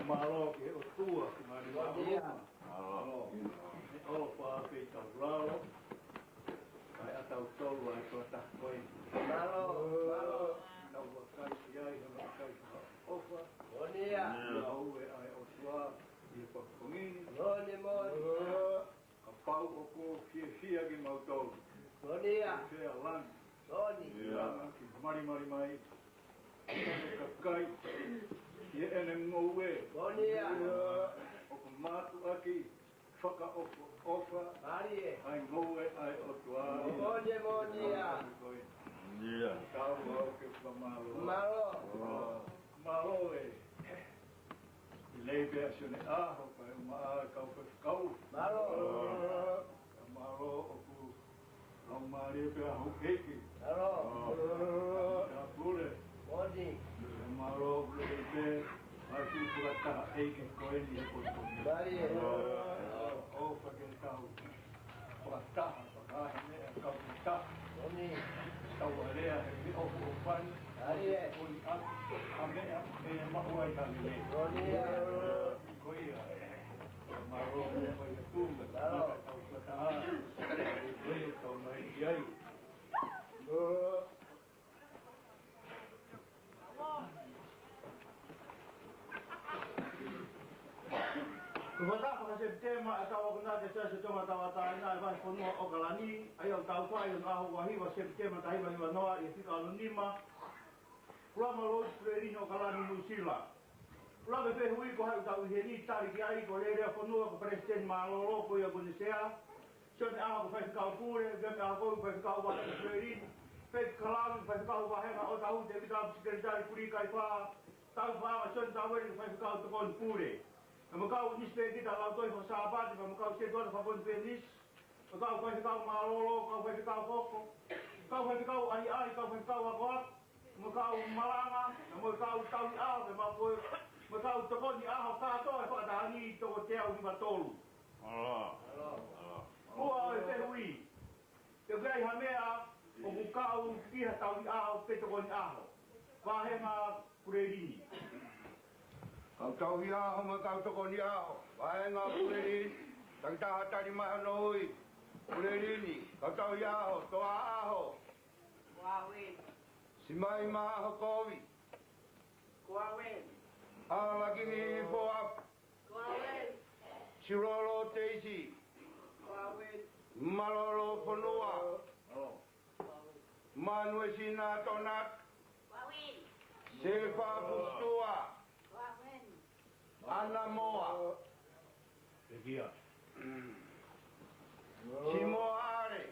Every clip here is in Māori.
Malo ke o tua ki mari malo. Malo. O pa pe tau lalo. Ai atau tolu ai ko ta koi. Malo. Nau wa kai ki ai na kai. Ofa. Bonia. Au e ai o tua i pa komini. Boni mon. A pau o ko fia ki mau tolu. Bonia. Se a lan. Boni. Ki mari mai. Ka kai. Ye ene ngowe. Bonia. O ko matu aki. Whaka ofa. Mari e. Ai ngowe ai o tua. Boni monia. Ia. Tau au ke whamalo. Malo. Malo e. Lei pia sione aho kai maa kau kau. Malo. Malo o ku. Lau maari pia hau keiki. Malo. Ka pule. Boni. Malo lei pia. Aku pula taha eike koe ni e koe. Mari e. O whake tau. Pula taha whakahe mea kau taha. Boni. Tau area he mi ofu o whani. Mari e. Koi a mea e mahuai tangi me. Bonia. Koi a e. Maro e koe e tūma. Malo. Tau whataha. Koi o tau mai i ai. Kumatapa kasi tema atawa kuna te sa toma tawa ta ina vai kono o galani ai o tau pai on aho wahi wa se tema tai vai wa noa i fika anonima. Kula malo preri no galani Nusila. Kula be pe hui ko ha tau heri tari ki ai ko lere kono ko president malolo ko ia kone sea. Son aho ko fai ka pure ge me aho ko fai ka wa preri. Pe kalam fai ka wa he o tau te kita sekretari kuri kai pa. Tau pa son tau e fai ka to kon pure. Makau ni ste kita lau toi fa sahabat, makau ste toi fa bon penis. Makau fa kau malolo, kau fa kau koko. Kau fa kau ai, kau fa kau akot. Makau malanga, makau tau ni au, makau toko ni au ka to fa dani to te au ni batolu. Kua e te hui. Te gai hamea o kau ki tau ni au pe toko ni au. Fa he ma kurerini. Kau tau hi aho ma kau toko ni aho. Wae ngā purerini. Tang taha tari maha noi. Purerini. Kau tau hi aho. Toa aho. Kuawen. Si mai maha aho kowi. Kuawen. Aho lagi ni fo ap. Kuawen. Si rolo teisi. Kuawen. Malolo fonua. Manue sina tonat. Kuawen. Sefa pustua. Kuawen. Ana moa. Tekia. Si moa are.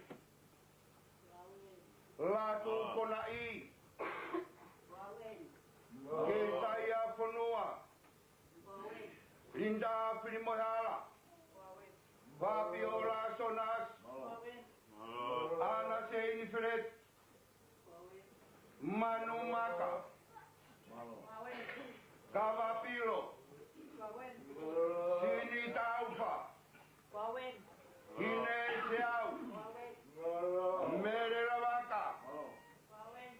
Latu konai. Kuawen. Ke taia fonua. Kuawen. Linda Primohala. Kuawen. Fabiola Sonas. Kuawen. Ana Seinifred. Kuawen. Manu Maka. Kuawen. Kavapilo. Kuawen. Sini Taufa. Kuawen. Hine Seau. Kuawen. Mere Lavaka. Kuawen.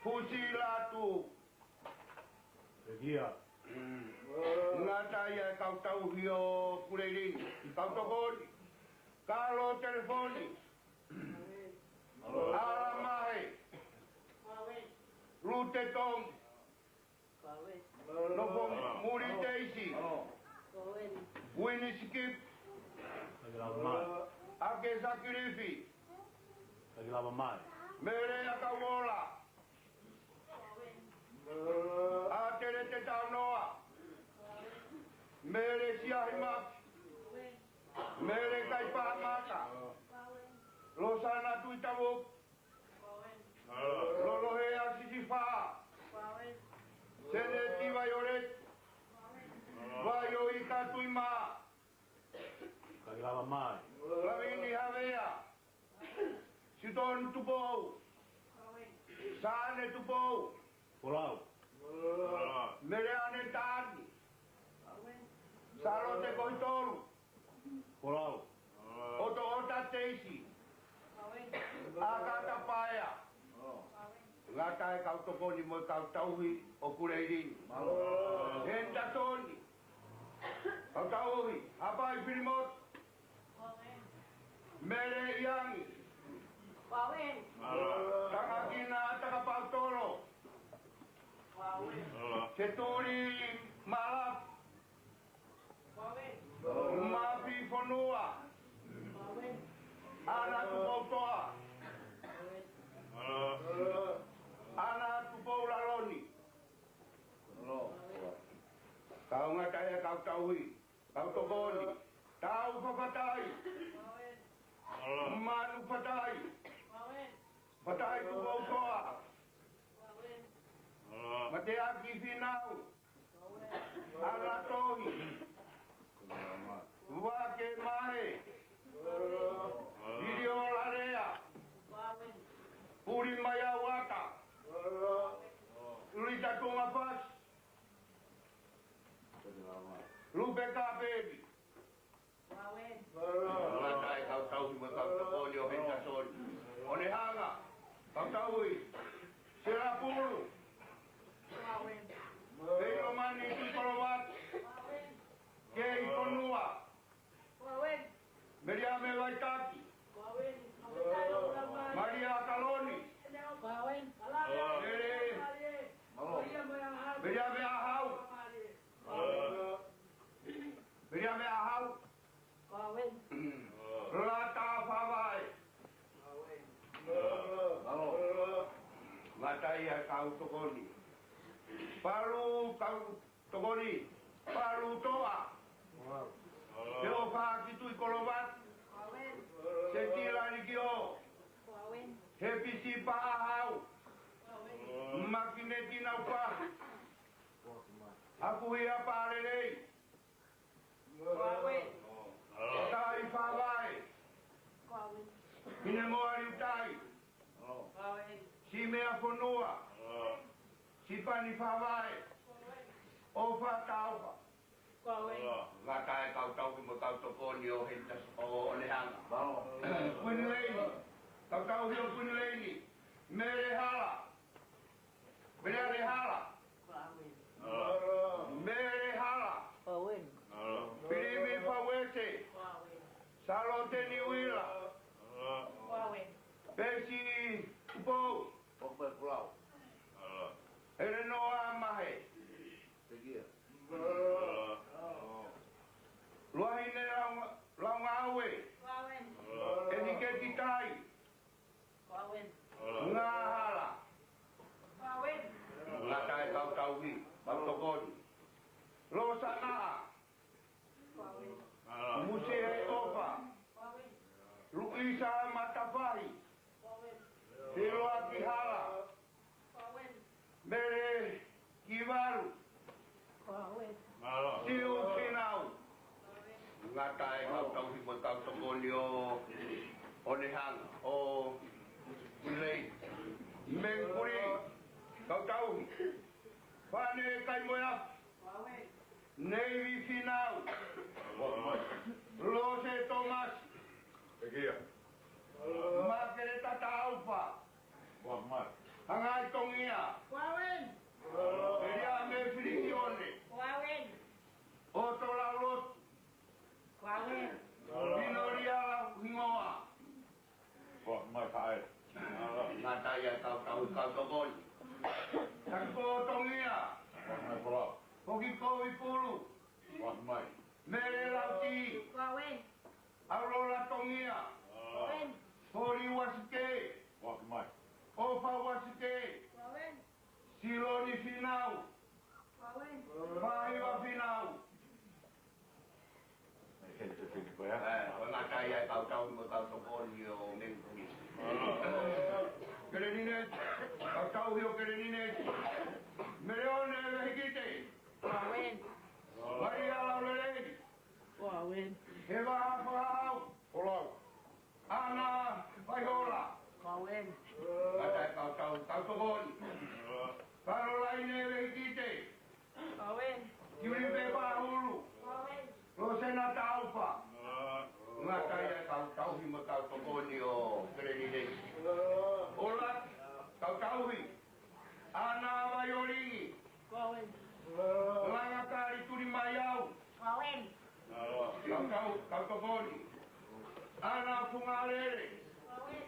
Fusilatu. Tekia. Ngata ia kau tau hio kureirini. Kau tokoni. Kalo telefoni. Alamahe. Kuawen. Lute tong. Kuawen. Nopo muri teisi. Kuawen. Wini skip. Lagi lava mai. Ake sakirifi. Lagi lava mai. Mere akawola. Atere te tau noa. Mere siahimak. Mere kaipahamaka. Losana tuitavuk. Lolohe asisifa. Seneti vayoret. Vayo ikatuima. Lagi lava mai. Lavini havea. Siton tupou. Sane tupou. Pulau. Mere ane tani. Salo te koitoru. Pulau. Oto ota teisi. Akata paia. Ngatai kau tokoni mo kau tauhi o kureirini. Henta toni. Kau tauhi. Apa ipirimot? Mere iangi. Wawen. Takakina takapautoro. Wawen. Seturi malap. Wawen. Mapi fonua. Wawen. Ana tupautoa. Ana tupau laloni. Kau ngatai kau tauhi. Kau tokoni. Tau papatai. Wawen. Manu patai. Wawen. Patai tupautoa. Wawen. Mateaki finau. Wawen. Ana tohi. Wake mahe. Video larea. Wawen. Puri maya wata. Lita tunga pas. Lupe ka baby. Wawen. Matai kau tahu mo kau tokoni o henta son. One hanga. Kau tahu. Sirapuru. Wawen. Pero mani tu kolowat. Wawen. Ke ikonua. Wawen. Meriame waitaki. Wawen. Wawen. Maria Kaloni. Wawen. Meriame ahau. Meriame ahau. Wawen. Lata fawai. Matai kau tokoni. Paru kau tokoni. Paru toa. Yo pa kitu ikolobat. Wawen. Setila nikio. Wawen. Happy si pa ahau. Wawen. Makineti na pa. Aku ia parelei. Wawen. Tai fawai. Wawen. Minemo aritai. Wawen. Si mea fonua. Si pani fawai. Ofa taufa. Wawen. Ngatai kau tau mo kau tokoni o hentas o lehanga. Punileni. Kau tau hio punileni. Mere hala. Mere hala. Wawen. Mere hala. Wawen. Pirimi fawese. Wawen. Salote ni wila. Wawen. Pesi upou. Pokpe pulau. Ere noa mahe. Tegia. Luahine launga awe. Wawen. Eniketi tai. Wawen. Nga hala. Wawen. Ngatai kau tauhi. Kau tokoni. Lo sana. Wawen. Musihe opa. Wawen. Luisa matafahi. Wawen. Siloa kihala. Wawen. Mere kivaru. Wawen. Siu sinau. Ngatai kau tauhi mo kau tokoni o lehanga. O ulei. Mengkuri. Kau tauhi. Pane kai moya. Wawen. Navy finau. Lose Thomas. Margareta Taufa. Hangai tongia. Wawen. Eria me frisione. Wawen. Otro la lot. Wawen. Minoria la hingoa. Nataya kau tokon. Tako tongia. Poki kowi pulu. Mere lauti. Wawen. Aurora tongia. Wawen. Hori wasike. Ofa wasike. Wawen. Siloni finau. Wawen. Pahiwa finau. Nataya kau tokon yo mengkuri. Kerenine. Kau tahu yo kerenine. Mereone vehikite. Wawen. Maria laulelei. Wawen. Heva hapahau. Ana Vaihola. Wawen. Kata kau tokon. Parolaine vehikite. Wawen. Yuri beba hulu. Wawen. Rosena taufa. Nataya kau tauhi mo kau tokon yo kerenine. Olat kau tauhi. Langa kari turi mai au. Wawen. Kau tokoni. Ana pungarere. Wawen.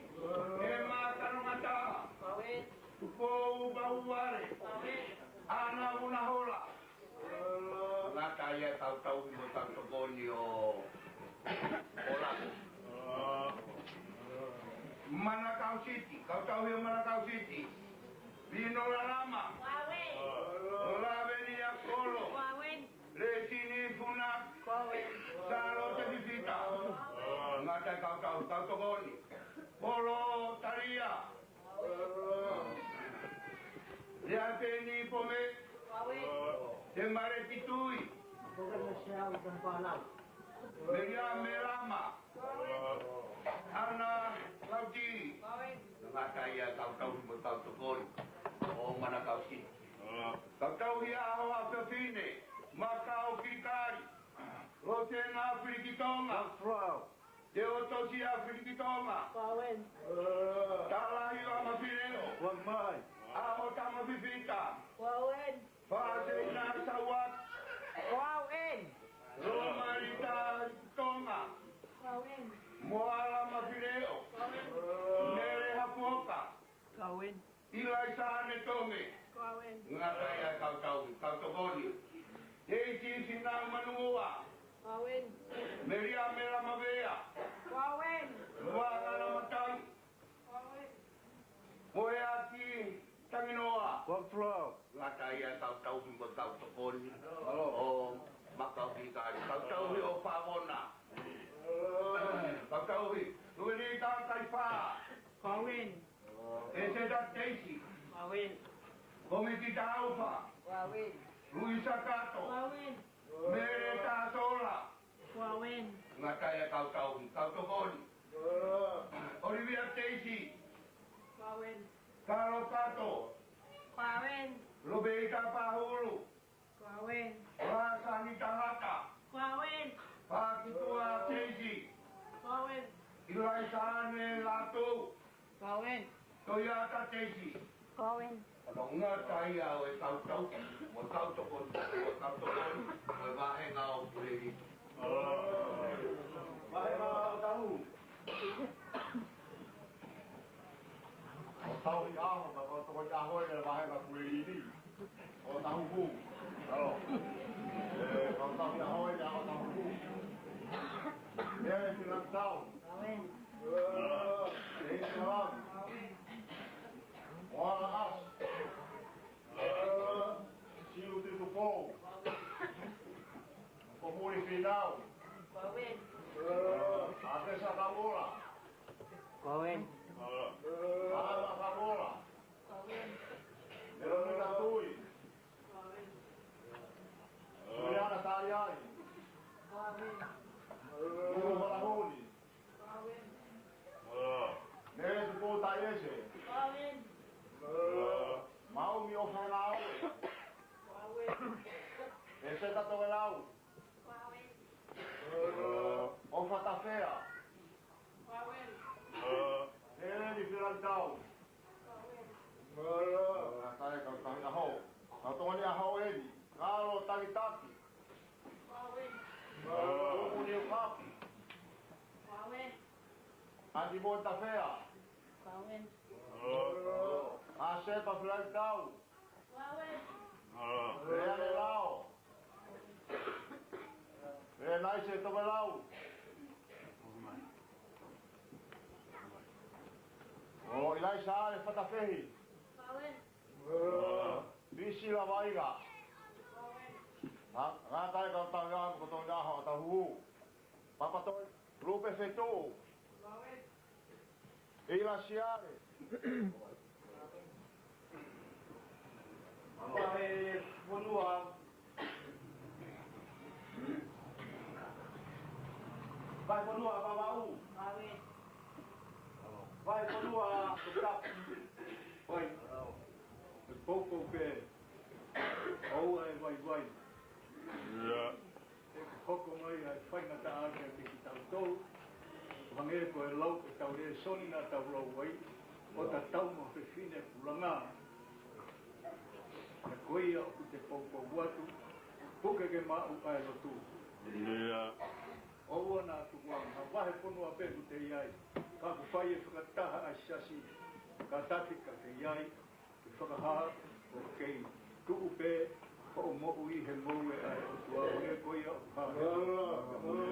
E makarumata. Wawen. Tupo bauare. Wawen. Ana una hola. Ngata ia tau mo tau tokoni o. Ola. Manakau City. Kau tahu yang Manakau City? Bino Lama. Wawen. Laveni Akolo. Wawen. Lesini Funak. Wawen. Salo Tevita. Ngata kau tahu tokoni. Polo Taria. Lihateni Pome. Wawen. Demare Kitui. Meriam Merama. Ana Lauti. Wawen. Ngata ia kau tahu mo tau tokoni. O Manakau City. Kau tahu ia hawa pepine. Makau Kirikari. Rote na Afrikitonga. Te otosi Afrikitonga. Wawen. Talahi wa mafireo. Wagmai. Aho tama bibita. Wawen. Fase na sawat. Wawen. Romarita Tonga. Wawen. Moala mafireo. Nere hapuoka. Wawen. Ilai sahane tonge. Wawen. Ngata ia kau tokoni. Teiti sinang manua. Wawen. Meria mera mavea. Wawen. Wanga na matang. Wawen. Moe aki tanginoa. Wagflow. Ngata ia kau himbo kau tokoni. O makau pikari. Kau tahu o pavona. Kau tahu nueni tau kaipa. Wawen. Ese da teisi. Wawen. Komi kita alfa. Wawen. Luisa Kato. Wawen. Mere Tasola. Wawen. Ngata ia kau tokoni. Olivia Teisi. Wawen. Karo Kato. Wawen. Lobeita Pahulu. Wawen. Rasani Tahata. Wawen. Pakitua Teisi. Wawen. Ilaisane Latu. Wawen. Toyata Teisi. Wawen. Kalau ngata ia o mo kau tokoni. Mo bahe ngau pulegi. Bahe mau tahu. Tahu yang kalau toko tahu dia bahe kat kulit ini. Oh tahu bu. Kalau kalau tahu tahu dia tahu bu. Dia bilang tahu. Wawen. Ini salam. Wala as. Silu tu po. Komuni final. Wawen. Ate sa kabola. Wawen. Ala kabola. Wawen. Pero ni tatui. Wawen. Suriana tayai. Wawen. Guru malahuni. Wawen. Nere tu po tayese. Wawen. Mau mi ofenau. Wawen. Ese tato velau. Wawen. Ofa ta fea. Wawen. Nere ni filantau. Wawen. Natae kau tahu na ho. Kau tonga ni aho eni. Ngalo taki. Wawen. Tumu ni ukapi. Wawen. Andi mo ta fea. Wawen. Ase pa filantau. Wawen. Rea le lao. Rea naise to velau. Oh, ilai saale fata fehi. Wawen. Bisi la vaiga. Wawen. Ngā tai kau tau ngā ko tau ngā ho tau hu. Papa toi rupe fetu. Wawen. Ila siare. Apa he ponua. Vai ponua pa mau. Wawen. Vai ponua tukap. Oi. Popo pe. Au ai vai. Yeah. Hoko mai ai whainga ta ake ki tau tau. Wangere ko e lau ko tau rea soni na tau rau wai. O ta tau mo te whine pulanga. Na koe au te popo watu, puke ke mau ai lo tu. Yeah. O wana tu wanga, wahe pono a peku te iai, ka ku whai e whakataha a shasi, ka tati ka te iai, ki whakaha o kei tuupe, o mo'u i he moue ai o tua, o e koia o ka.